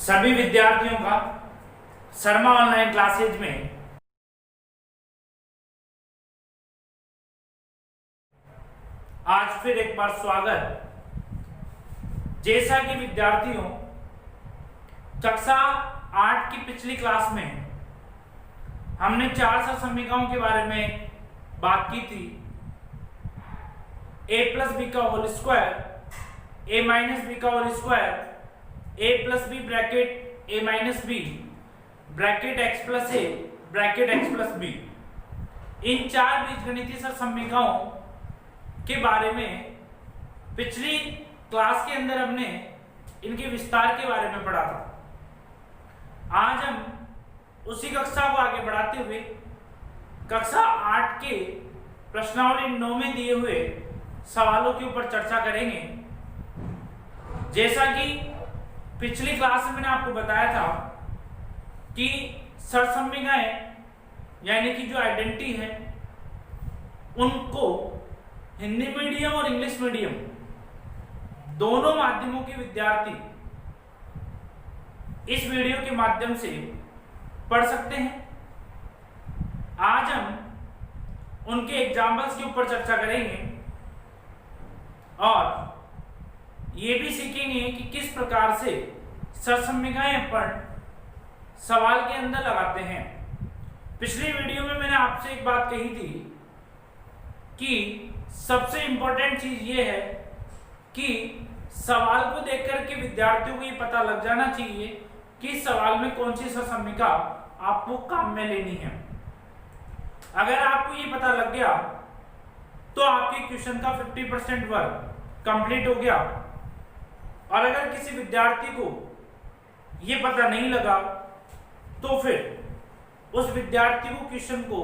सभी विद्यार्थियों का शर्मा ऑनलाइन क्लासेज में आज फिर एक बार स्वागत। जैसा कि विद्यार्थियों कक्षा 8 की पिछली क्लास में हमने 4 सहसंबंधिकाओं के बारे में बात की थी। a प्लस बी का whole square, a minus B का whole square, a plus B bracket a minus B bracket x plus a bracket x plus B, इन 4 बीजगणितीय सहसंबंधिकाओं के बारे में पिछली क्लास के अंदर हमने इनके विस्तार के बारे में पढ़ा था। आज हम उसी कक्षा को आगे बढ़ाते हुए कक्षा 8 के प्रश्नावली 9 में दिए हुए सवालों के ऊपर चर्चा करेंगे। जैसा कि पिछली क्लास में मैंने आपको बताया था कि सहसंबंधिकाएं यानी कि जो आइडेंटिटी है उनको हिंदी मीडियम और इंग्लिश मीडियम दोनों माध्यमों के विद्यार्थी इस वीडियो के माध्यम से पढ़ सकते हैं। आज हम उनके एग्जाम्पल्स के ऊपर चर्चा करेंगे और ये भी सीखेंगे कि किस प्रकार से सहसंबंधिकाएं अपन सवाल के अंदर लगाते हैं। पिछली वीडियो में मैंने आपसे एक बात कही थी कि सबसे इंपॉर्टेंट चीज ये है कि सवाल को देखकर के विद्यार्थियों को ये पता लग जाना चाहिए कि सवाल में कौन सी सहसंबंधिका आपको काम में लेनी है। अगर आपको ये पता लग गया तो आपके क्वेश्चन का 50% वर्क कंप्लीट हो गया। और अगर किसी विद्यार्थी को ये पता नहीं लगा तो फिर उस विद्यार्थी को क्वेश्चन को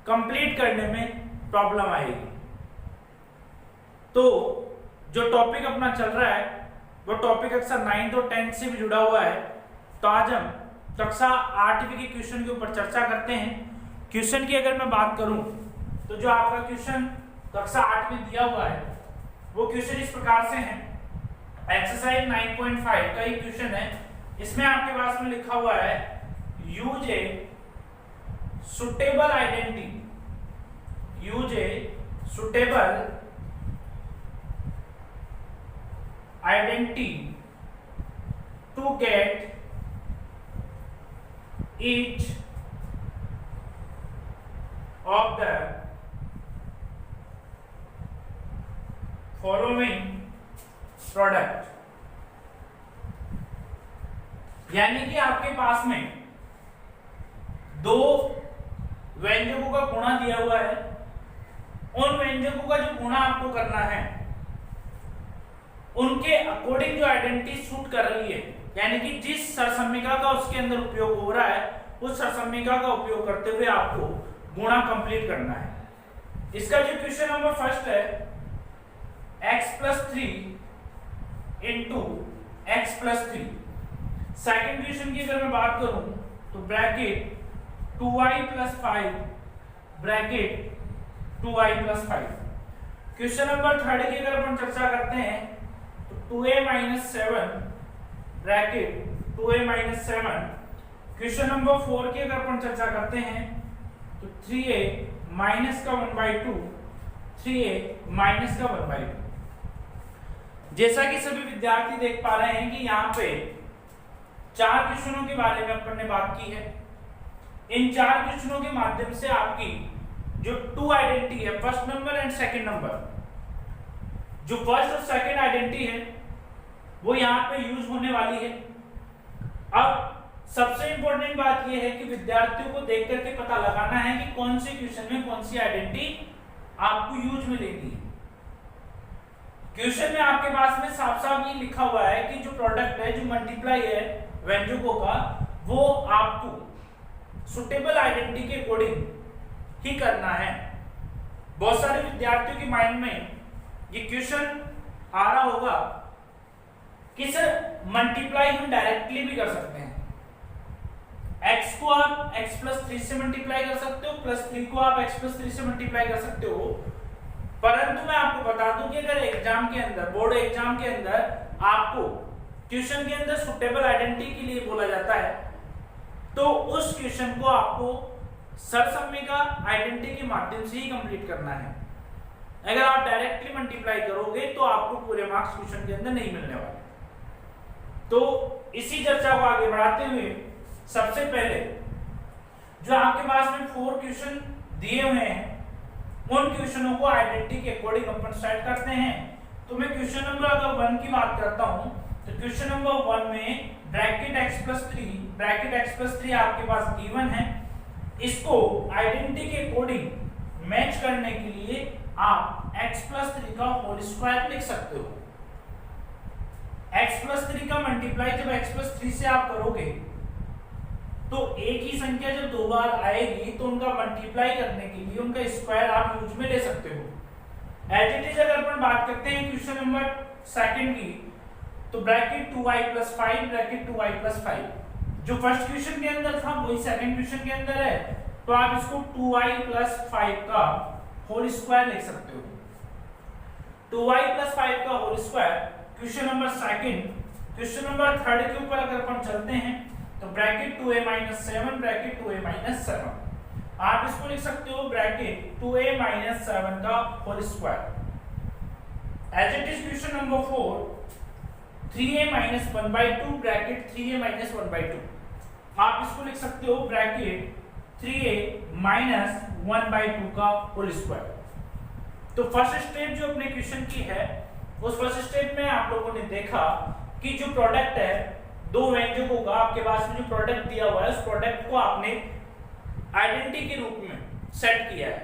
कंप्लीट करने में प्रॉब्लम आएगी। तो जो टॉपिक अपना चल रहा है वो टॉपिक कक्षा 9 और 10 से भी जुड़ा हुआ है। तो आज हम कक्षा 8वीं के क्वेश्चन के ऊपर चर्चा करते हैं। क्वेश्चन की अगर मैं बात करूं तो जो आपका क्वेश्चन कक्षा 8 में दिया हुआ है वो क्वेश्चन इस प्रकार से है। एक्सरसाइज 9.5 का ही क्वेश्चन है। इसमें आपके पास में लिखा हुआ है use a suitable identity, use a suitable identity to get each of the following product। यानी कि आपके पास में दो व्यंजकों का गुणा दिया हुआ है। उन व्यंजकों का जो गुणा आपको करना है उनके अकॉर्डिंग जो आइडेंटिटी सूट कर रही है, यानी कि जिस सहसंबंधिका का उसके अंदर उपयोग हो रहा है उस सहसंबंधिका का उपयोग करते हुए आपको गुणा कंप्लीट करना है। इसका जो क्वेश्चन नंबर फर्स्ट है x plus 3 into x plus 3। Second question की अगर मैं बात करूं तो bracket 2y plus 5 bracket 2y plus 5। Question number third की अगर अपन चर्चा करते हैं तो 2a minus 7 bracket 2a minus 7। Question number 4 की अगर अपन चर्चा करते हैं तो 3a माइनस का 1/2 3a माइनस का 1/2। जैसा कि सभी विद्यार्थी देख पा रहे हैं कि यहाँ पे 4 क्वेश्चनों के बारे में अपन ने बात की है। इन 4 क्वेश्चनों के माध्यम से आपकी जो 2 आइडेंटिटी है, first number and second number, जो फर्स्ट और सेकंड आइडेंटिटी है वो यहाँ पे यूज होने वाली है। अब सबसे इंपॉर्टेंट बात यह है कि विद्यार्थियों को देख करके पता लगाना है कि कौन से क्वेश्चन में कौन सी आइडेंटिटी आपको यूज में लेनी है। क्वेश्चन में आपके पास में साफ साफ ये लिखा हुआ है कि जो प्रोडक्ट है, जो मल्टीप्लाई है व्यंजकों का, वो आपको सुटेबल आइडेंटिटी के अकॉर्डिंग ही करना है। बहुत सारे विद्यार्थियों के माइंड में ये क्वेश्चन आ रहा होगा कि सर मल्टीप्लाई हम डायरेक्टली भी कर सकते हैं। x को आप x प्लस 3 से मल्टीप्लाई कर सकते हो, प्लस 3 को आप x प्लस 3 से मल्टीप्लाई कर सकते हो। परंतु मैं आपको बता दूं कि अगर एग्जाम के अंदर, बोर्ड एग्जाम के अंदर आपको क्वेश्चन के अंदर सुटेबल आइडेंटिटी के लिए बोला जाता है, तो उस क्वेश्चन को आपको सरसम्मिका आइडेंटिटी के माध्यम से ही कंप्लीट करना है। अगर आप डायरेक्टली मल्टीप्लाई करोगे तो आपको पूरे मार्क्स क्वेश्चन के अंदर नहीं मिलने वाले। तो इसी चर्चा को आगे बढ़ाते हुए सबसे पहले जो आपके पास में 4 क्वेश्चन दिए हुए हैं उन क्वेश्चनों को आइडेंटिटी के अकॉर्डिंग अपन स्टार्ट करते हैं। तो मैं क्वेश्चन नंबर अगर 1 की बात करता हूं तो क्वेश्चन नंबर 1 में ब्रैकेट x प्लस 3 आपके पास गिवन है। इसको आइडेंटिटी के अकॉर्डिंग मैच करने के लिए आप x प्लस 3 का होल स्क्वायर लिख सकते हो। x प्लस 3 का मल्टीप्लाई जब x प्लस 3 से आप करोगे तो एक ही संख्या जब दो बार आएगी तो उनका मल्टीप्लाई करने के लिए उनका स्क्वायर आप यूज में ले सकते हो। एज इट इज अगर अपन बात करते हैं क्वेश्चन नंबर 2 की, तो bracket 2y plus 5 bracket 2y plus 5 जो फर्स्ट क्वेश्चन के अंदर था वही सेकंड क्वेश्चन के अंदर है, तो आप इसको 2y प्लस 5 का होल स्क्वायर लिख सकते हो। 2y प्लस 5 का whole square question number 2। Question number 3 के ऊपर अगर अपन चलते हैं तो bracket 2a minus 7 bracket 2a minus 7 आप इसको लिख सकते हो ब्रैकेट 2a माइनस 7 का whole square. As it is question number 4 3a minus 1/2 bracket 3a minus 1/2 आप इसको लिख सकते हो ब्रैकेट 3a माइनस 1/2 का होल स्क्वायर। तो फर्स्ट स्टेप जो अपने क्वेश्चन की है उस फर्स्ट स्टेप में आप लोगों ने देखा कि जो प्रोडक्ट है दो व्यंजकों का आपके पास में जो प्रोडक्ट दिया हुआ है उस प्रोडक्ट को आपने आइडेंटिटी के रूप में सेट किया है।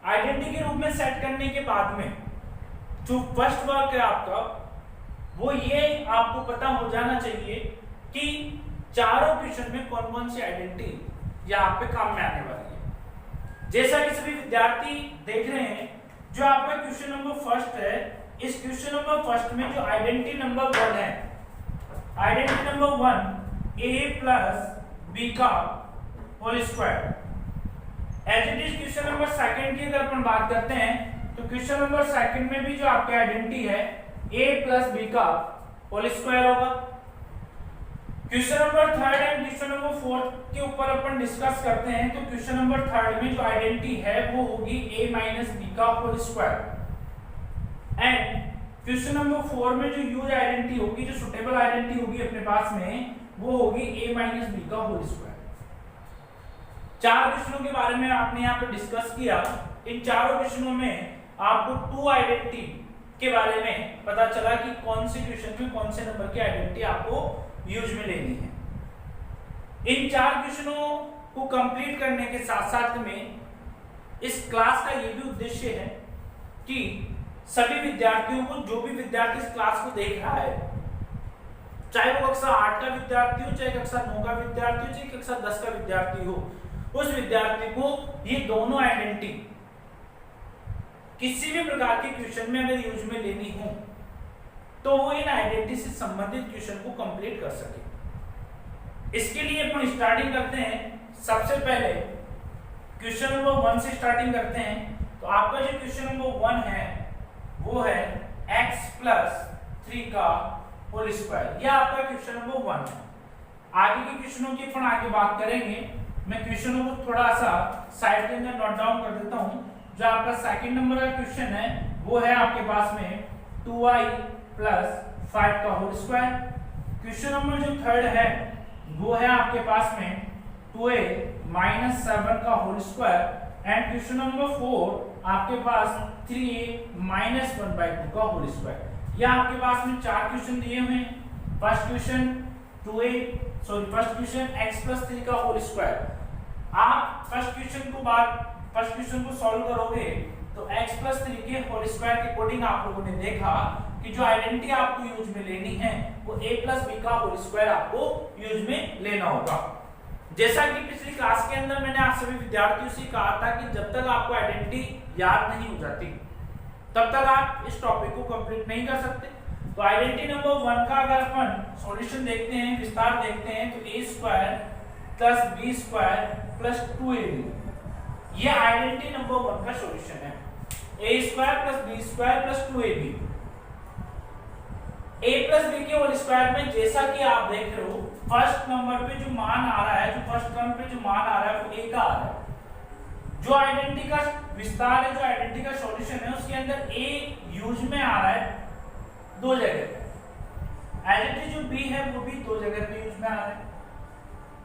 आइडेंटिटी के रूप में सेट करने के बाद में जो फर्स्ट वर्क है आपका वो ये आपको पता हो जाना चाहिए कि चारों क्वेश्चन में कौन कौन सी आइडेंटिटी यहाँ पे काम में आने वाली है। जैसा कि सभी विद्यार्थी देख रहे हैं जो आपका क्वेश्चन नंबर फर्स्ट है, इस क्वेश्चन नंबर फर्स्ट में जो आइडेंटिटी नंबर 1 है, identity number 1 a plus b का whole square. As it is question number 2 की अगर अपन बात करते हैं तो क्वेश्चन नंबर 2 में भी जो आपकी आइडेंटिटी है a प्लस b का होल स्क्वायर होगा। Question number 3 and question number 4 के ऊपर अपन डिस्कस करते हैं तो क्वेश्चन नंबर 3 में जो आइडेंटिटी है वो होगी a माइनस b का whole square. And question number 4 में जो यूज आइडेंटिटी होगी, जो सुटेबल आइडेंटिटी होगी अपने पास में, वो होगी a माइनस b का होल स्क्वायर। चार क्वेश्चनों के बारे में आपने यहाँ पे डिस्कस किया। इन चारों क्वेश्चनों में आपको 2 आइडेंटिटी के बारे में पता चला कि कौन से क्वेश्चन में कौन से नंबर की आइडेंटिटी आपको यूज में लेनी है। इन चार क्वेश्चनों को कंप्लीट करने के साथ साथ में इस क्लास का ये भी उद्देश्य है कि सभी विद्यार्थियों को, जो भी विद्यार्थी इस क्लास को देख रहा है, चाहे वो कक्षा 8 का विद्यार्थी हो, चाहे कक्षा 9 का विद्यार्थी हो, चाहे कक्षा 10 का विद्यार्थी हो, उस विद्यार्थी को ये दोनों आइडेंटिटी किसी भी प्रकार के क्वेश्चन में अगर यूज में लेनी हो तो वो इन आइडेंटिटी से संबंधित क्वेश्चन को कंप्लीट कर सके। इसके लिए अपन स्टार्टिंग करते हैं। सबसे पहले क्वेश्चन नंबर 1 से स्टार्टिंग करते हैं। तो आपका जो क्वेश्चन नंबर 1 है वो है x प्लस 3 का होल स्क्वायर। यह आपका क्वेश्चन नंबर 1 है। आगे के क्वेश्चनों की अपन आगे बात करेंगे। मैं क्वेश्चनों को थोड़ा सा साइड के अंदर नोट डाउन कर देता हूं। जो आपका सेकंड नंबर का क्वेश्चन है वो है आपके पास में 2y प्लस 5 का होल स्क्वायर। क्वेश्चन नंबर जो थर्ड है वो है आपके पास में 2a माइनस 7 का whole square. And question number 4 आपके पास 3a माइनस 1/2 का होल स्क्वायर। यह आपके पास में चार क्वेश्चन दिए हुए हैं। First question first question x plus 3 का होल स्क्वायर। आप फर्स्ट क्वेश्चन को सॉल्व करोगे तो x प्लस 3 के होल स्क्वायर के अकॉर्डिंग आप लोगों ने देखा कि जो आइडेंटिटी आपको यूज में लेनी है वो a प्लस b का होल स्क्वायर आपको यूज में लेना होगा। जैसा कि पिछली क्लास के अंदर मैंने आप सभी विद्यार्थियों से कहा था कि जब तक आपको आइडेंटिटी याद नहीं हो जाती तब तक आप इस टॉपिक को कंप्लीट नहीं कर सकते। तो आइडेंटिटी नंबर 1 का अगर अपन सॉल्यूशन देखते हैं, विस्तार देखते हैं, तो a square plus b square plus 2ab ये आइडेंटिटी नंबर 1 का सॉल्यूशन है। a square plus b square plus 2ab। a plus B के होल स्क्वायर में जैसा कि आप देख रहे हो फर्स्ट नंबर पे जो मान आ रहा है, जो फर्स्ट टर्म पे जो मान आ रहा है वो a का आ रहा है। जो आइडेंटिटी का विस्तार है, जो आइडेंटिटी का सॉल्यूशन है, उसके अंदर a यूज में आ रहा है दो जगह पे। आइडेंटिटी जो b है वो भी दो जगह पे यूज में आ रहा है।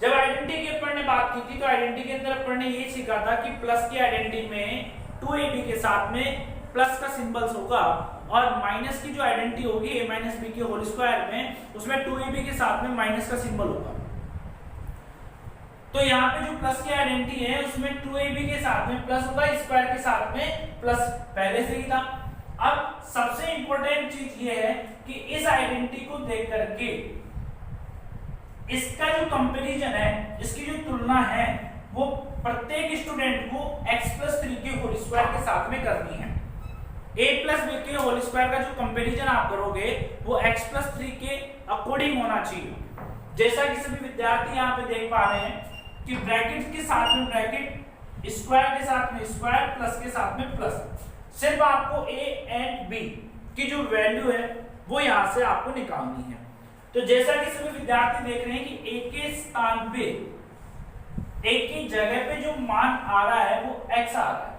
जब आइडेंटिटी की अपन ने बात की थी तो आइडेंटिटी के अंदर अपन ने ये सीखा था कि प्लस की आइडेंटिटी में 2ab के साथ में प्लस का सिंबल्स होगा और माइनस की जो आइडेंटिटी होगी a माइनस बी के होल स्क्वायर में उसमें 2ab के साथ में माइनस का सिंबल होगा। तो यहाँ पे जो प्लस की आइडेंटिटी है उसमें 2ab के साथ में प्लस होगा, स्क्वायर के साथ में प्लस पहले से ही था। अब सबसे इंपॉर्टेंट चीज ये है कि इस आइडेंटिटी को देख करके इसका जो कंपैरिजन है, इसकी जो तुलना है वो प्रत्येक स्टूडेंट को x प्लस 3 के होल स्क्वायर के साथ में करनी है। a प्लस बी के होल स्क्वायर का जो कंपैरिजन आप करोगे वो x प्लस 3 के अकॉर्डिंग होना चाहिए। जैसा कि सभी विद्यार्थी यहाँ पे देख पा रहे हैं कि ब्रैकेट के साथ में ब्रैकेट, स्क्वायर के साथ में स्क्वायर, प्लस के साथ में प्लस, सिर्फ आपको a एंड b की जो वैल्यू है वो यहाँ से आपको निकालनी है। तो जैसा कि सभी विद्यार्थी देख रहे हैं कि a के स्थान पे, a की जगह पे जो मान आ रहा है वो x आ रहा है।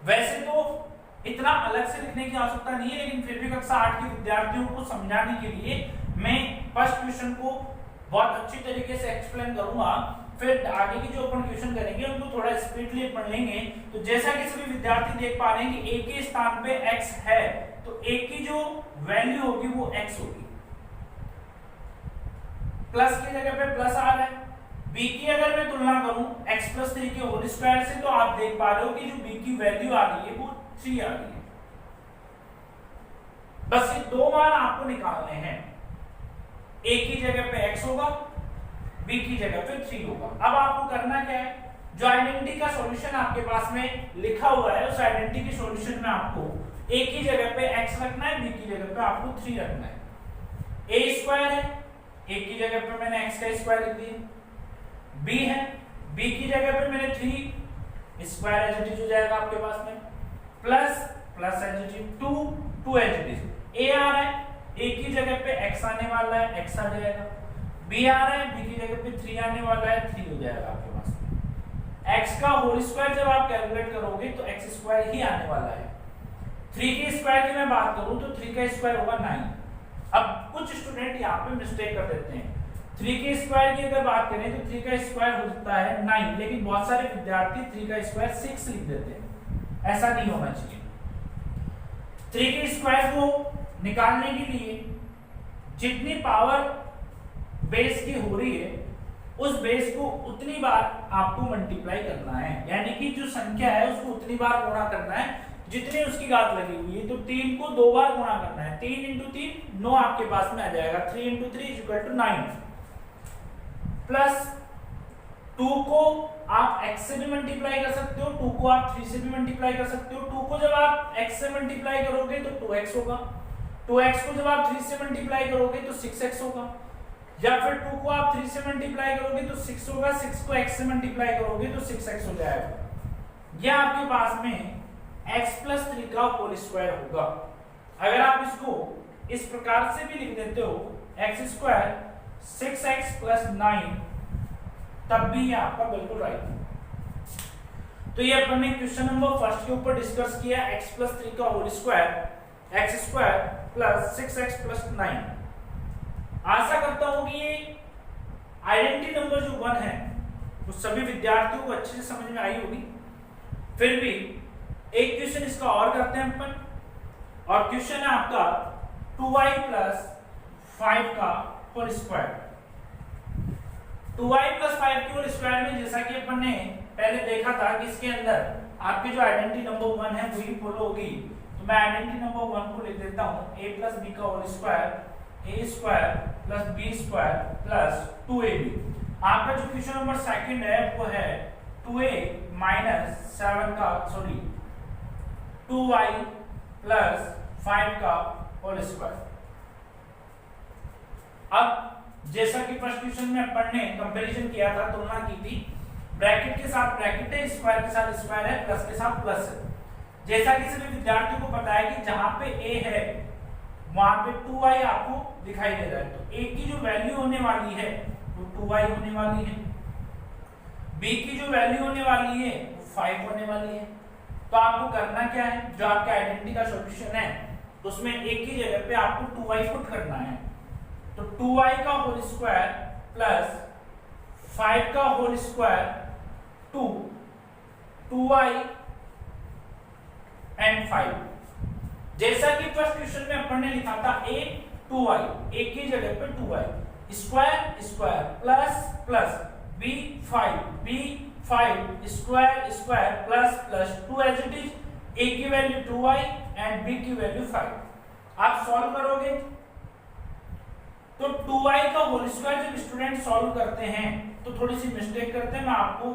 वैसे तो इतना अलग से लिखने की आवश्यकता नहीं है, लेकिन फिर भी कक्षा 8 के विद्यार्थियों को समझाने के लिए मैं फर्स्ट क्वेश्चन को बहुत अच्छी तरीके से एक्सप्लेन करूंगा। फिर आगे की जो अपन क्वेश्चन करेंगे उनको थोड़ा स्पीडली पढ़ लेंगे। तो जैसा कि सभी विद्यार्थी देख पा रहे हैं कि a के स्थान पे x है तो a की जो वैल्यू होगी वो x होगी। प्लस की जगह पे प्लस आ रहा है। b की अगर मैं तुलना करूं x प्लस 3 के होल स्क्वायर से तो आप देख पा रहे हो कि जो b की वैल्यू आ रही है वो 3 आ रही है। बस ये दो मान आपको निकालने हैं, a की जगह पे x होगा, b की जगह पे 3 होगा। अब आपको करना क्या है, जो आइडेंटिटी का सॉल्यूशन आपके पास में लिखा हुआ है उस आइडेंटिटी के सॉल्यूशन में आपको a की जगह पे x रखना है, b की जगह पे आपको 3 रखना है। a स्क्वायर है, a की जगह पे मैंने x का स्क्वायर लिख दिया। b है, b की जगह पे मैंने 3 स्क्वायर एज इट इज हो जाएगा आपके पास में, plus plus as it is 2 as it is. a आ रहा है, a की जगह पे x आने वाला है, x आ जाएगा। b आ रहा है, b की जगह पे 3 आने वाला है, 3 हो जाएगा आपके पास में। x का होल स्क्वायर जब आप कैलकुलेट करोगे तो x स्क्वायर ही आने वाला है। 3 के स्क्वायर की मैं बात करूं तो 3 का स्क्वायर होगा 9। अब कुछ स्टूडेंट यहाँ पे मिस्टेक कर देते हैं, 3 के स्क्वायर की अगर बात करें तो 3 का स्क्वायर होता है 9, लेकिन बहुत सारे विद्यार्थी 3 का स्क्वायर 6 लिख देते हैं। ऐसा नहीं होना चाहिए। 3 के स्क्वायर को निकालने के लिए जितनी पावर बेस की हो रही है उस बेस को उतनी बार आपको मल्टीप्लाई करना है, यानी कि जो संख्या है उसको उतनी बार गुणा करना है जितनी उसकी घात लगी हुई है। तो 3 को 2 बार गुणा करना है, 3 × 3 9 आपके पास में आ जाएगा। 3 × 3 = 9, प्लस 2 को आप x से भी मल्टीप्लाई कर सकते हो, 2 को आप 3 से भी मल्टीप्लाई कर सकते हो। 2 को जब आप x से मल्टीप्लाई करोगे तो 2x होगा, 2x को जब आप 3 से मल्टीप्लाई करोगे तो 6x होगा, या फिर 2 को आप 3 से मल्टीप्लाई करोगे तो 6 होगा, 6 को x से मल्टीप्लाई करोगे तो 6x हो जाएगा। यह आपके पास में x प्लस 3 का होल स्क्वायर होगा। अगर आप इसको इस प्रकार से भी लिख देते हो x स्क्वायर 6x प्लस 9, तब भी ये आपका बिल्कुल राइट है। तो ये अपन ने क्वेश्चन नंबर फर्स्ट के ऊपर डिस्कस किया, x प्लस 3 का whole square x square plus 6x plus 9। आशा करता हूं कि ये आइडेंटिटी नंबर जो 1 है वो सभी विद्यार्थियों को अच्छे से समझ में आई होगी। फिर भी एक क्वेश्चन इसका और करते हैं अपन, और क्वेश्चन है आपका 2y प्लस 5 का होल स्क्वायर। 2y प्लस 5 के होल स्क्वायर में जैसा कि अपन ने पहले देखा था कि इसके अंदर आपकी जो आइडेंटिटी नंबर 1 है वही फॉलो होगी। तो मैं आइडेंटिटी नंबर 1 को लिख देता हूं, a प्लस b का whole square a square plus b square plus 2ab। आपका जो क्वेश्चन नंबर सेकंड है वो है 2a माइनस 7 का 2y प्लस 5 का होल स्क्वायर। अब जैसा कि फर्स्ट क्वेश्चन में अपन ने कंपैरिजन किया था, तुलना की थी, ब्रैकेट के साथ ब्रैकेट है, स्क्वायर के साथ स्क्वायर है, प्लस के साथ प्लस है। जैसा कि सभी विद्यार्थियों को पता है कि जहां पे a है वहां पे 2i आपको दिखाई दे रहा है, तो a की जो वैल्यू होने वाली है वो 2i होने वाली है, b की जो वैल्यू होने वाली है वो 5 होने वाली है। तो आपको करना क्या है, जो आपका आइडेंटिटी का सॉल्यूशन है तो उसमें a की जगह पे आपको 2i पुट करना है, तो 2i का होल स्क्वायर प्लस 5 का होल स्क्वायर 2i एंड 5। जैसा कि फर्स्ट क्वेश्चन में अपन ने लिखा था a 2i, a की जगह पे 2i square square plus plus b 5 square square plus plus 2 as it is, a की वैल्यू 2i एंड b की वैल्यू 5। आप सॉल्व करोगे तो 2i का होल स्क्वायर जब स्टूडेंट सॉल्व करते हैं तो थोड़ी सी मिस्टेक करते हैं, मैं आपको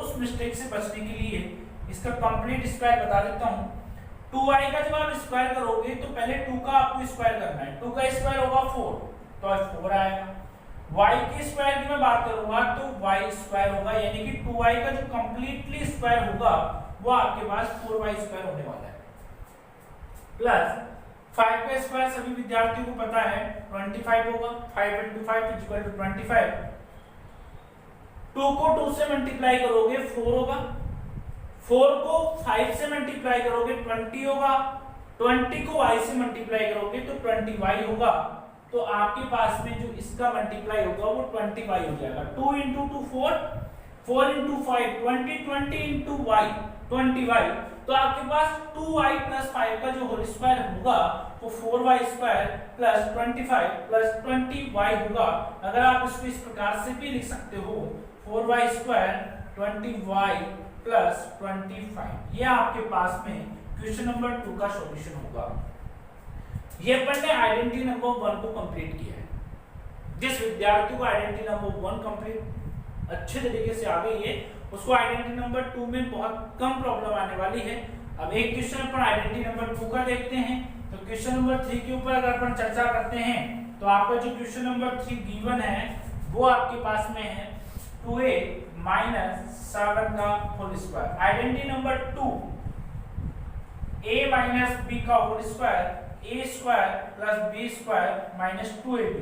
उस मिस्टेक से बचने के लिए इसका कंप्लीट स्क्वायर बता देता हूं। 2i का जब आप स्क्वायर करोगे तो पहले 2 का आपको स्क्वायर करना है, 2 का स्क्वायर होगा 4 तो 4 आएगा। y के स्क्वायर की मैं बात करूंगा तो y स्क्वायर होगा, यानी कि 2i का जो कंप्लीटली स्क्वायर होगा वो आपके पास 4y स्क्वायर होने वाला है, प्लस 5 का स्क्वायर सभी विद्यार्थियों को पता है 25 होगा, 5 × 5 = 25। 2 को 2 से मल्टीप्लाई करोगे 4 होगा, 4 को 5 से मल्टीप्लाई करोगे 20 होगा, 20 को y से मल्टीप्लाई करोगे तो 20y होगा। तो आपके पास में जो इसका मल्टीप्लाई होगा वो 20y हो जाएगा। 2 × 2 4, 4 × 5 20, 20 × y 20y, तो आपके पास 2y + 5 का जो होल स्क्वायर होगा वो 4y स्क्वायर + 25 + 20y होगा। अगर आप इसको इस प्रकार से भी लिख सकते हो 4y स्क्वायर 20y + 25, ये आपके पास में क्वेश्चन नंबर 2 का सॉल्यूशन होगा। ये अपन ने आइडेंटिटी नंबर 1 को कंप्लीट किया है। जिस विद्यार्थी को आइडेंटिटी नंबर 1 कंप्लीट अच्छे तरीके से आ गई है उसको आइडेंटिटी नंबर 2 में बहुत कम प्रॉब्लम आने वाली है। अब एक क्वेश्चन अपन आइडेंटिटी नंबर 2 का देखते हैं। तो क्वेश्चन नंबर 3 के ऊपर अगर अपन चर्चा करते हैं तो आपका जो क्वेश्चन नंबर 3 गिवन है वो आपके पास में है 2a - 7 का whole square. Identity number 2 a - b का whole square a² + b² - 2ab।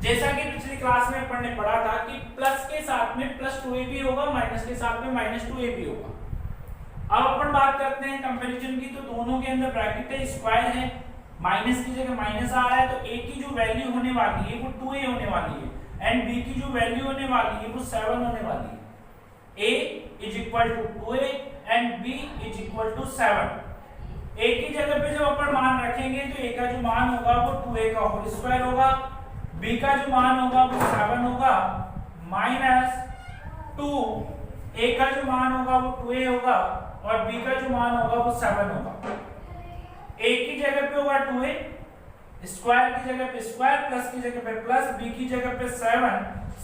जैसा कि पिछली क्लास में अपन ने पढ़ा था कि प्लस के साथ में +2ab होगा, माइनस के साथ में -2ab होगा। अब अपन बात करते हैं कंपैरिजन की, तो दोनों के अंदर ब्रैकेट है, स्क्वायर है, माइनस की जगह माइनस आ रहा है, तो a की जो वैल्यू होने वाली है वो 2a होने वाली है एंड b की जो वैल्यू होने वाली है वो 7 होने वाली है। a = 2a and b = 7। a की जगह पे जब अपन मान रखेंगे तो a का जो मान होगा वो 2a का होल स्क्वायर होगा, b का जो मान होगा वो 7 होगा, -2 a का जो मान होगा वो 2a होगा और b का जो मान होगा वो 7 होगा। a की जगह पे होगा 2a, स्क्वायर की जगह पे स्क्वायर, प्लस की जगह पे प्लस, b की जगह पे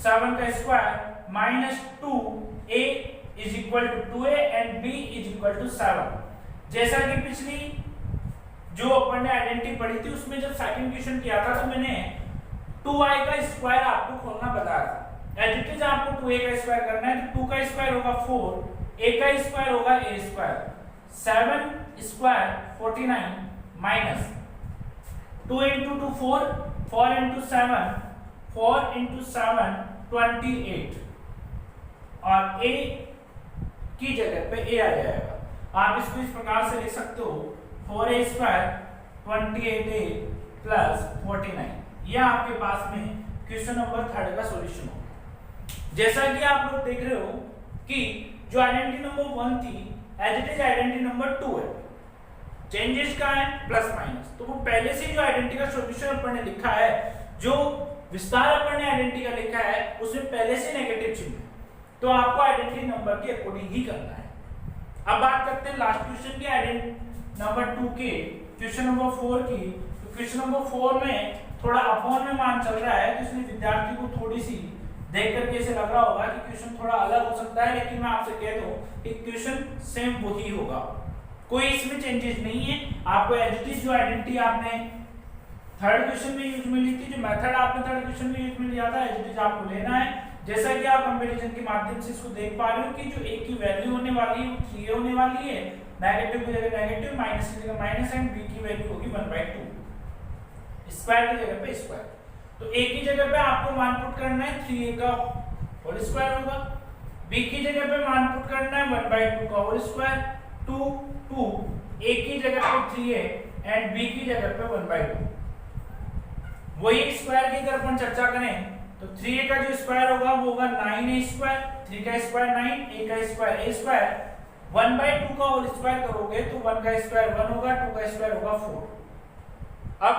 7 का square -2a = 2a and b = 7। जैसा कि पिछली जो अपन ने आइडेंटिटी पढ़ी थी उसमें जब सेकंड क्वेश्चन किया था तो मैंने 2i का स्क्वायर आपको खोलना बताया था। एज इट इज आपको 2a का स्क्वायर करना है, तो 2 का स्क्वायर होगा 4, a का स्क्वायर होगा a², 7² 49 माइनस 2 × 2 4, 4 × 7 4 × 7 28 और a की जगह पे a आ जाएगा। आप इसको इस प्रकार से लिख सकते हो 4a² 28a + 49। यह आपके पास में क्वेश्चन नंबर 3 का सॉल्यूशन होगा। जैसा कि आप लोग देख रहे हो कि जो आइडेंटिटी नंबर 1 थी as it is identity number 2 है, चेंजेस का है +- तो वो पहले से जो आइडेंटिटी का सॉल्यूशन अपन ने लिखा है, जो विस्तार अपन ने आइडेंटिटी का लिखा है उसमें पहले से नेगेटिव चिन्ह है, तो आपको आइडेंटिटी नंबर के अकॉर्डिंग ही करना है। अब बात करते हैं लास्ट क्वेश्चन की, आइडेंटिटी नंबर 2 के क्वेश्चन नंबर 4 की। तो क्वेश्चन नंबर 4 में थोड़ा अपॉन में मान चल रहा है, तो इसलिए विद्यार्थी को थोड़ी सी देख करके ऐसे लग रहा होगा कि क्वेश्चन थोड़ा अलग हो सकता है, लेकिन मैं आपसे कह दूं कि क्वेश्चन सेम वही होगा, कोई इसमें चेंजेस नहीं है। आपको एज इट इज जो आइडेंटिटी आपने थर्ड क्वेश्चन में यूज में ली थी, जो मेथड आपने थर्ड क्वेश्चन में यूज में लिया था, एज इट इज आपको लेना है। जैसा कि आप कंपैरिजन के माध्यम से इसको देख पा रहे हो कि जो a की वैल्यू होने वाली है वो 3 होने वाली है, नेगेटिव की जगह नेगेटिव, माइनस की जगह माइनस एंड b की वैल्यू होगी 1/2। स्क्वायर की जगह पे स्क्वायर। तो a की जगह पे आपको मान पुट करना है 3a का होल स्क्वायर होगा, b की जगह पे मान पुट करना है 1/2 का होल स्क्वायर, 2 a की जगह पे 3a एंड b की जगह पे 1/2। वही स्क्वायर की अगर अपन चर्चा करें तो 3a का जो स्क्वायर होगा वो होगा 9a स्क्वायर, 3 का स्क्वायर 9, a का स्क्वायर a स्क्वायर, 1/2 का होल स्क्वायर करोगे तो 1 का स्क्वायर 1 होगा, 2 का स्क्वायर होगा 4। अब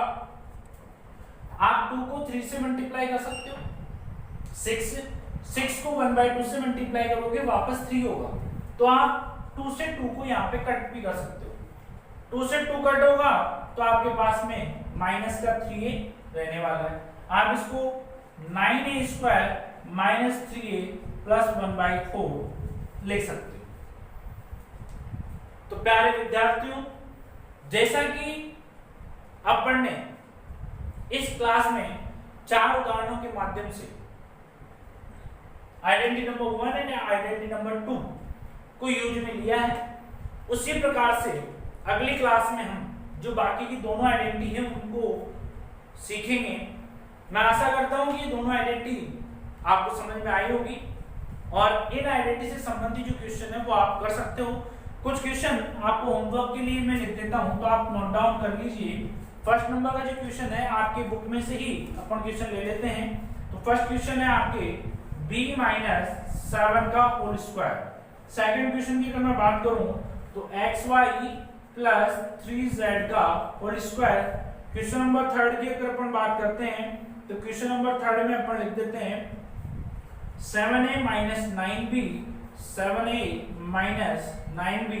आप 2 को 3 से मल्टीप्लाई कर सकते हो, 6 को 1/2 से मल्टीप्लाई करोगे वापस 3 होगा, तो आप 2 से 2 को यहाँ पे कट भी कर सकते हो। 2 से 2 कट होगा तो आपके पास में माइनस का 3a रहने वाला है। आप इसको 9a square minus 3a plus 1/4 लिख सकते हो। तो प्यारे विद्यार्थियों, जैसा कि अपन ने इस क्लास में 4 उदाहरणों के माध्यम से identity number 1 and identity number 2 को यूज में लिया है, उसी प्रकार से अगली क्लास में हम जो बाकी की दोनों आइडेंटिटी है उनको सीखेंगे। मैं आशा करता हूं कि ये दोनों आइडेंटिटी आपको समझ में आई होगी और इन आइडेंटिटी से संबंधित जो क्वेश्चन है वो आप कर सकते हो। कुछ क्वेश्चन आपको होमवर्क के लिए मैं लिख देता हूं, तो आप नोट डाउन कर लीजिए। फर्स्ट नंबर का जो क्वेश्चन है आपके बुक में से ही अपन क्वेश्चन ले लेते हैं। तो फर्स्ट क्वेश्चन है आपके b-7 का होल स्क्वायर। सेकंड क्वेश्चन की अगर मैं बात करूं तो xy प्लस 3z का whole square. Question number third की अगर अपन बात करते हैं तो क्वेश्चन नंबर थर्ड में अपन लिख देते हैं 7a minus 9b, 7a minus 9b।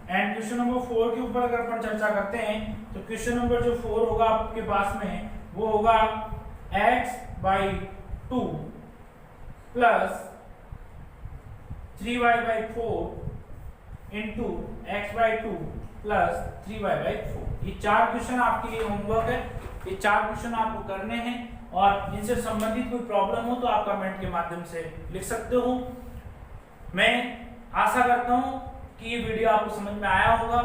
And question number 4 के ऊपर अगर अपन चर्चा करते हैं तो क्वेश्चन नंबर जो 4 होगा आपके पास में वो होगा x/2 plus 3y/4 into x/2 plus 3y/4। ये 4 क्वेश्चन आपके लिए होमवर्क है, ये 4 क्वेश्चन आपको करने हैं और इनसे संबंधित कोई प्रॉब्लम हो तो आप कमेंट के माध्यम से लिख सकते हो। मैं आशा करता हूं कि ये वीडियो आपको समझ में आया होगा।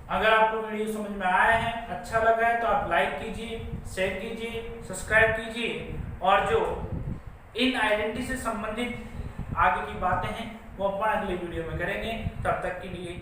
अगर आपको वीडियो समझ में आया है, अच्छा लगा है तो आप लाइक कीजिए, शेयर कीजिए, सब्सक्राइब कीजिए और जो इन आइडेंटिटी से संबंधित आगे की बातें हैं वो अपन अगले वीडियो में करेंगे। तब तक के लिए